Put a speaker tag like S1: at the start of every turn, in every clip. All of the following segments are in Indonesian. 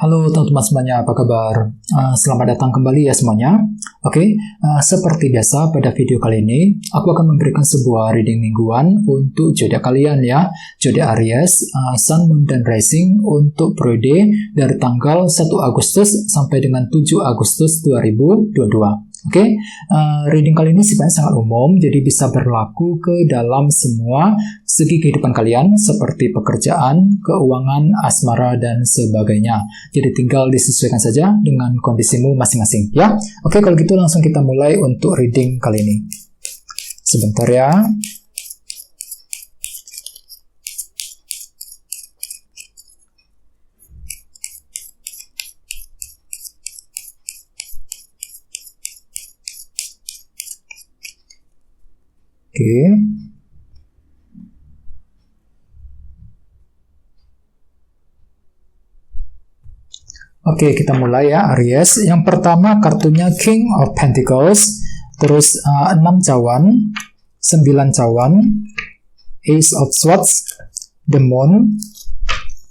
S1: Halo teman-teman semuanya, apa kabar? Selamat datang kembali ya semuanya. Seperti biasa pada video kali ini, aku akan memberikan sebuah reading mingguan untuk zodiak kalian ya. Zodiak Aries, Sun, Moon, dan Rising untuk periode dari tanggal 1 Agustus sampai dengan 7 Agustus 2022. Reading kali ini sifatnya sangat umum, jadi bisa berlaku ke dalam semua segi kehidupan kalian, seperti pekerjaan, keuangan, asmara, dan sebagainya. Jadi tinggal disesuaikan saja dengan kondisimu masing-masing ya. Kalau gitu langsung kita mulai untuk reading kali ini. Sebentar ya. Kita mulai ya Aries. Yang pertama kartunya King of Pentacles, terus 6 cawan, 9 cawan, Ace of Swords, The Moon,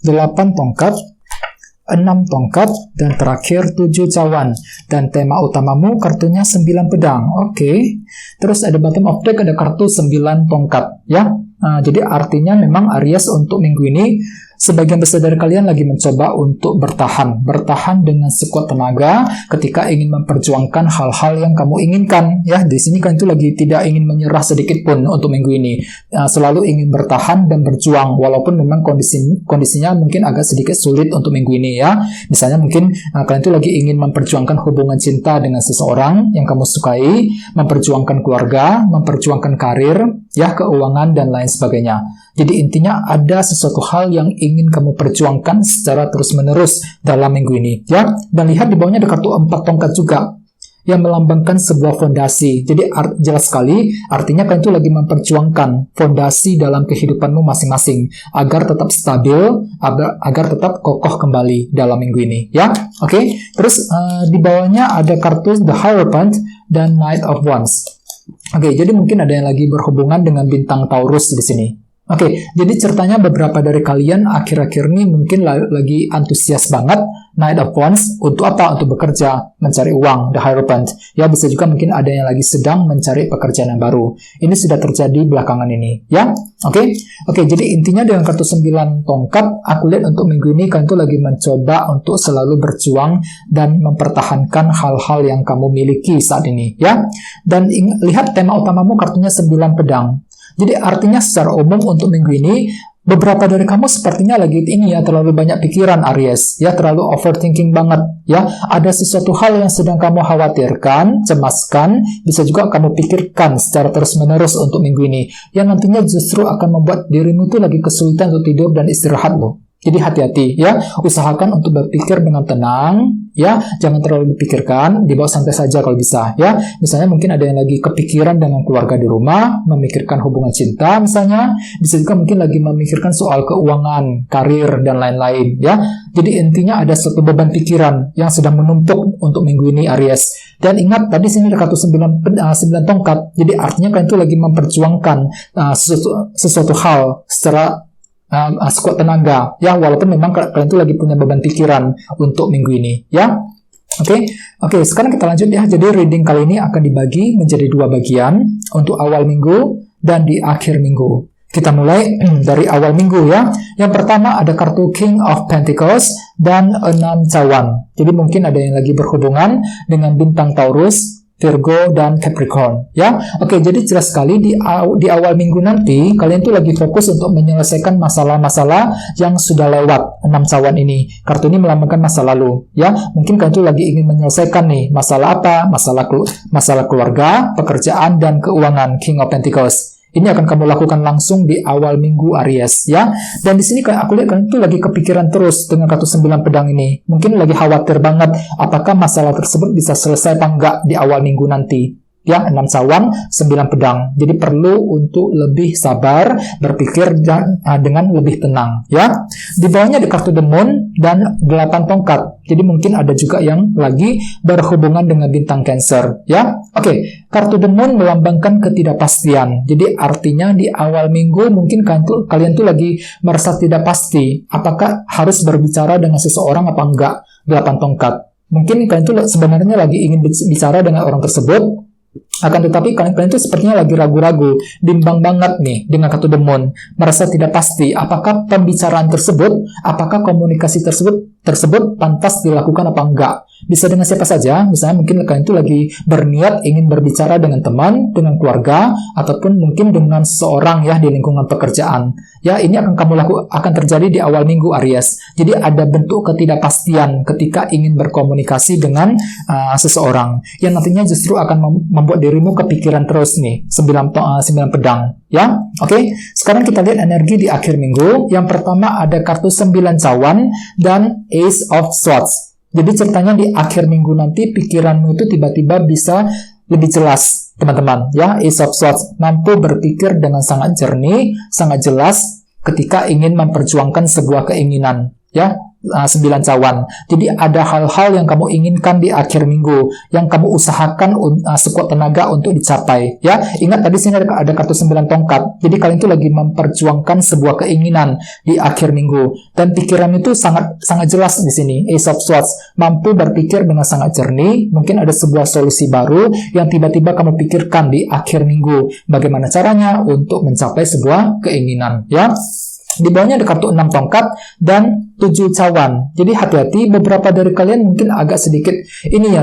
S1: 8 tongkat, 6 tongkat, dan terakhir 7 cawan. Dan tema utamamu kartunya 9 pedang. Terus ada bottom of deck, ada kartu 9 tongkat ya. Jadi artinya memang Aries untuk minggu ini sebagian besar dari kalian lagi mencoba untuk bertahan dengan sekuat tenaga ketika ingin memperjuangkan hal-hal yang kamu inginkan ya. Di sini kalian itu lagi tidak ingin menyerah sedikit pun untuk minggu ini, selalu ingin bertahan dan berjuang walaupun memang kondisinya mungkin agak sedikit sulit untuk minggu ini ya. Misalnya mungkin kalian itu lagi ingin memperjuangkan hubungan cinta dengan seseorang yang kamu sukai, memperjuangkan keluarga, memperjuangkan karir ya, keuangan dan lain sebagainya. Jadi intinya ada sesuatu hal yang ingin kamu perjuangkan secara terus-menerus dalam minggu ini ya. Dan lihat di bawahnya ada kartu 4 tongkat juga yang melambangkan sebuah fondasi. Jadi jelas sekali artinya kalian itu lagi memperjuangkan fondasi dalam kehidupanmu masing-masing agar tetap stabil, agar tetap kokoh kembali dalam minggu ini ya. Terus di bawahnya ada kartu The Hierophant dan Knight of Wands. Jadi mungkin ada yang lagi berhubungan dengan bintang Taurus di sini. Jadi ceritanya beberapa dari kalian akhir-akhir ini mungkin lagi antusias banget Knight of Wands untuk apa? Untuk bekerja, mencari uang, The Hierophant. Ya, bisa juga mungkin ada yang lagi sedang mencari pekerjaan yang baru. Ini sudah terjadi belakangan ini, ya. Jadi intinya dengan kartu 9 tongkat, aku lihat untuk minggu ini kalian tuh lagi mencoba untuk selalu berjuang dan mempertahankan hal-hal yang kamu miliki saat ini, ya. Dan lihat tema utamamu kartunya 9 pedang. Jadi artinya secara umum untuk minggu ini, beberapa dari kamu sepertinya lagi terlalu banyak pikiran Aries, ya, terlalu overthinking banget, ya. Ada sesuatu hal yang sedang kamu khawatirkan, cemaskan, bisa juga kamu pikirkan secara terus-menerus untuk minggu ini, yang nantinya justru akan membuat dirimu itu lagi kesulitan untuk tidur dan istirahat loh. Jadi hati-hati ya, usahakan untuk berpikir dengan tenang ya, jangan terlalu dipikirkan, dibawa santai saja kalau bisa ya. Misalnya mungkin ada yang lagi kepikiran dengan keluarga di rumah, memikirkan hubungan cinta misalnya, bisa juga mungkin lagi memikirkan soal keuangan, karir dan lain-lain ya. Jadi intinya ada suatu beban pikiran yang sedang menumpuk untuk minggu ini Aries. Dan ingat tadi sini ada kartu 9 tongkat. Jadi artinya kalian itu lagi memperjuangkan sesuatu hal secara sekuat tenaga ya, walaupun memang kalian itu lagi punya beban pikiran untuk minggu ini ya. Sekarang kita lanjut ya. Jadi reading kali ini akan dibagi menjadi 2 bagian, untuk awal minggu dan di akhir minggu. Kita mulai dari awal minggu ya. Yang pertama ada kartu King of Pentacles dan 6 cawan. Jadi mungkin ada yang lagi berhubungan dengan bintang Taurus, Virgo, dan Capricorn ya. Jadi jelas sekali di awal minggu nanti kalian tuh lagi fokus untuk menyelesaikan masalah-masalah yang sudah lewat. 6 cawan ini, kartu ini melambangkan masa lalu ya. Mungkin kalian tuh lagi ingin menyelesaikan nih masalah apa? Masalah keluarga, pekerjaan, dan keuangan. King of Pentacles ini akan kamu lakukan langsung di awal minggu Aries ya. Dan di sini aku lihat kalian tuh lagi kepikiran terus dengan kartu 9 pedang ini. Mungkin lagi khawatir banget apakah masalah tersebut bisa selesai apa enggak di awal minggu nanti Ya, 6 cawan, 9 pedang. Jadi perlu untuk lebih sabar, berpikir dengan lebih tenang. Ya, di bawahnya ada kartu The Moon dan 8 tongkat. Jadi mungkin ada juga yang lagi berhubungan dengan bintang Cancer. Ya, oke. Kartu The Moon melambangkan ketidakpastian. Jadi artinya di awal minggu mungkin kalian tuh lagi merasa tidak pasti. Apakah harus berbicara dengan seseorang apa enggak? 8 tongkat. Mungkin kalian tuh sebenarnya lagi ingin bicara dengan orang tersebut, akan tetapi kalian tuh sepertinya lagi ragu-ragu, bimbang banget nih dengan kartu The Moon, merasa tidak pasti apakah pembicaraan tersebut, apakah komunikasi tersebut pantas dilakukan apa enggak. Bisa dengan siapa saja, misalnya mungkin kalian itu lagi berniat ingin berbicara dengan teman, dengan keluarga, ataupun mungkin dengan seseorang ya di lingkungan pekerjaan. Ya, ini akan terjadi di awal minggu Aries. Jadi ada bentuk ketidakpastian ketika ingin berkomunikasi dengan seseorang yang nantinya justru akan membuat dirimu kepikiran terus nih, 9 pedang. Ya, oke. Sekarang kita lihat energi di akhir minggu. Yang pertama ada kartu 9 cawan dan Ace of Swords. Jadi ceritanya di akhir minggu nanti pikiranmu itu tiba-tiba bisa lebih jelas, teman-teman. Ya, Ace of Swords mampu berpikir dengan sangat jernih, sangat jelas ketika ingin memperjuangkan sebuah keinginan. Ya, 9 cawan. Jadi ada hal-hal yang kamu inginkan di akhir minggu, yang kamu usahakan sekuat tenaga untuk dicapai. Ya, ingat tadi sini ada kartu 9 tongkat. Jadi kalian itu lagi memperjuangkan sebuah keinginan di akhir minggu. Dan pikiran itu sangat jelas di sini. Ace of Swords mampu berpikir dengan sangat jernih. Mungkin ada sebuah solusi baru yang tiba-tiba kamu pikirkan di akhir minggu. Bagaimana caranya untuk mencapai sebuah keinginan. Ya. Di bawahnya ada kartu 6 tongkat dan 7 cawan. Jadi hati-hati, beberapa dari kalian mungkin agak sedikit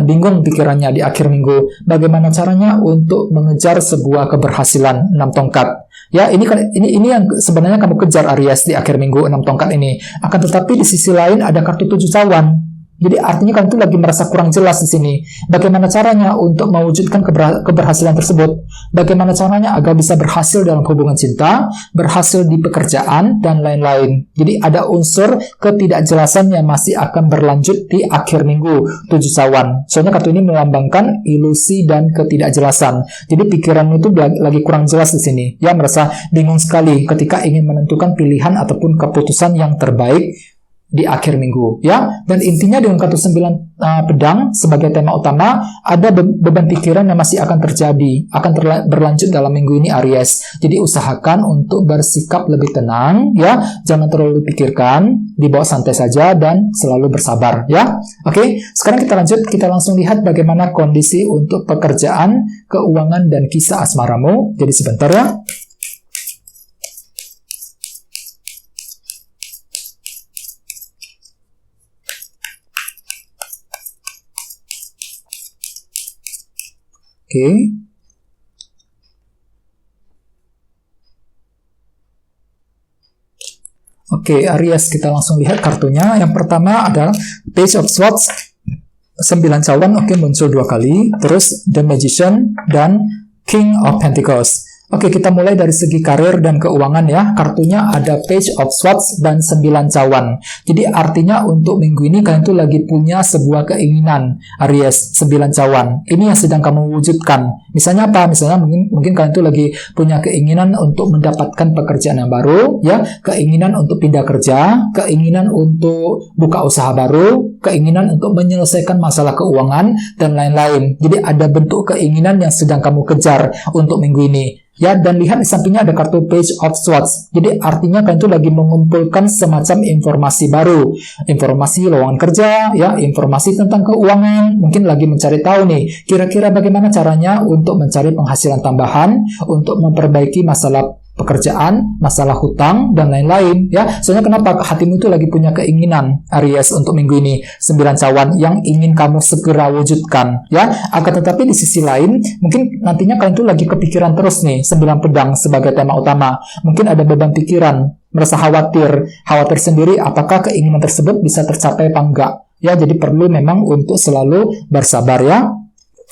S1: bingung pikirannya di akhir minggu. Bagaimana caranya untuk mengejar sebuah keberhasilan 6 tongkat. Ya, ini yang sebenarnya kamu kejar Aries di akhir minggu 6 tongkat ini. Akan tetapi di sisi lain ada kartu 7 cawan. Jadi artinya kalian tuh lagi merasa kurang jelas di sini. Bagaimana caranya untuk mewujudkan keberhasilan tersebut? Bagaimana caranya agar bisa berhasil dalam hubungan cinta, berhasil di pekerjaan, dan lain-lain. Jadi ada unsur ketidakjelasan yang masih akan berlanjut di akhir minggu 7 cawan. Soalnya kartu ini melambangkan ilusi dan ketidakjelasan. Jadi pikiranmu itu lagi kurang jelas di sini. Ya, merasa bingung sekali ketika ingin menentukan pilihan ataupun keputusan yang terbaik di akhir minggu, ya. Dan intinya dengan kartu 9 pedang sebagai tema utama, ada beban pikiran yang masih akan terjadi, berlanjut dalam minggu ini Aries. Jadi usahakan untuk bersikap lebih tenang, ya. Jangan terlalu dipikirkan, dibawa santai saja dan selalu bersabar, ya. Oke, sekarang kita langsung lihat bagaimana kondisi untuk pekerjaan, keuangan, dan kisah asmaramu. Jadi sebentar ya. Oke, Aries, kita langsung lihat kartunya. Yang pertama adalah Page of Swords, 9 cawan, muncul 2 kali. Terus The Magician dan King of Pentacles. Oke, kita mulai dari segi karir dan keuangan ya. Kartunya ada Page of Swords dan 9 cawan. Jadi artinya untuk minggu ini kalian tuh lagi punya sebuah keinginan, Aries, 9 cawan. Ini yang sedang kamu wujudkan. Misalnya apa? Misalnya mungkin kalian tuh lagi punya keinginan untuk mendapatkan pekerjaan yang baru, ya, keinginan untuk pindah kerja, keinginan untuk buka usaha baru, keinginan untuk menyelesaikan masalah keuangan, dan lain-lain. Jadi ada bentuk keinginan yang sedang kamu kejar untuk minggu ini. Ya, dan lihat di sampingnya ada kartu Page of Swords. Jadi artinya kalian tuh lagi mengumpulkan semacam informasi baru, informasi lowongan kerja, ya, informasi tentang keuangan. Mungkin lagi mencari tahu nih, kira-kira bagaimana caranya untuk mencari penghasilan tambahan, untuk memperbaiki masalah pekerjaan, masalah hutang, dan lain-lain, ya. Soalnya kenapa? Hatimu itu lagi punya keinginan, Aries, untuk minggu ini, 9 cawan, yang ingin kamu segera wujudkan, ya. Akan tetapi di sisi lain, mungkin nantinya kalian tuh lagi kepikiran terus nih, 9 pedang sebagai tema utama. Mungkin ada beban pikiran, merasa khawatir sendiri apakah keinginan tersebut bisa tercapai apa enggak. Ya, jadi perlu memang untuk selalu bersabar, ya.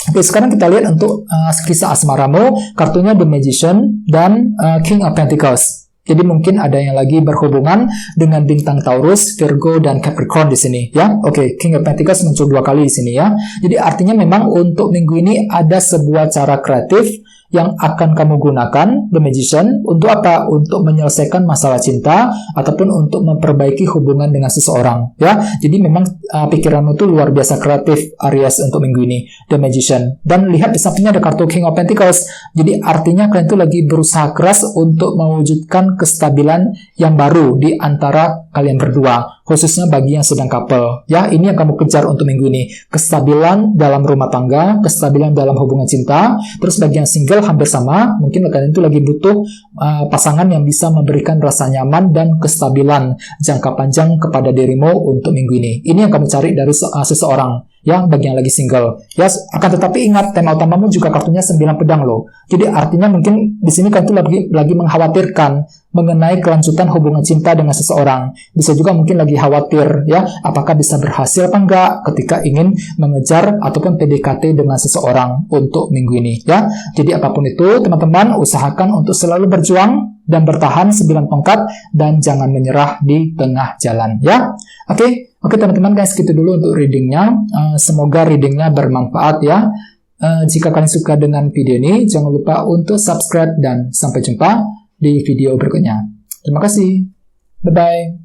S1: Oke, sekarang kita lihat untuk kisah asmaramu. Kartunya The Magician dan King of Pentacles. Jadi mungkin ada yang lagi berhubungan dengan bintang Taurus, Virgo, dan Capricorn di sini ya. Oke, King of Pentacles muncul 2 kali di sini ya. Jadi artinya memang untuk minggu ini ada sebuah cara kreatif yang akan kamu gunakan, The Magician, untuk apa? Untuk menyelesaikan masalah cinta ataupun untuk memperbaiki hubungan dengan seseorang ya. Jadi memang pikiranmu itu luar biasa kreatif, Aries, untuk minggu ini, The Magician. Dan lihat di sampingnya ada kartu King of Pentacles. Jadi artinya kalian itu lagi berusaha keras untuk mewujudkan kestabilan yang baru di antara kalian berdua, khususnya bagi yang sedang couple ya. Ini yang kamu kejar untuk minggu ini, kestabilan dalam rumah tangga, kestabilan dalam hubungan cinta. Terus bagi yang single hampir sama, mungkin kalian itu lagi butuh pasangan yang bisa memberikan rasa nyaman dan kestabilan jangka panjang kepada dirimu untuk minggu ini. Ini yang kamu cari dari seseorang ya, bagi yang lagi single ya. Akan tetapi ingat, tema utamamu juga kartunya 9 pedang loh. Jadi artinya mungkin di sini kalian tuh lagi mengkhawatirkan mengenai kelanjutan hubungan cinta dengan seseorang. Bisa juga mungkin lagi khawatir ya, apakah bisa berhasil apa enggak ketika ingin mengejar ataupun PDKT dengan seseorang untuk minggu ini ya. Jadi apapun itu, teman-teman usahakan untuk selalu berjuang dan bertahan 9 tongkat dan jangan menyerah di tengah jalan ya. Oke teman-teman, guys, gitu dulu untuk readingnya. Semoga readingnya bermanfaat ya. Jika kalian suka dengan video ini, jangan lupa untuk subscribe dan sampai jumpa di video berikutnya. Terima kasih. Bye-bye.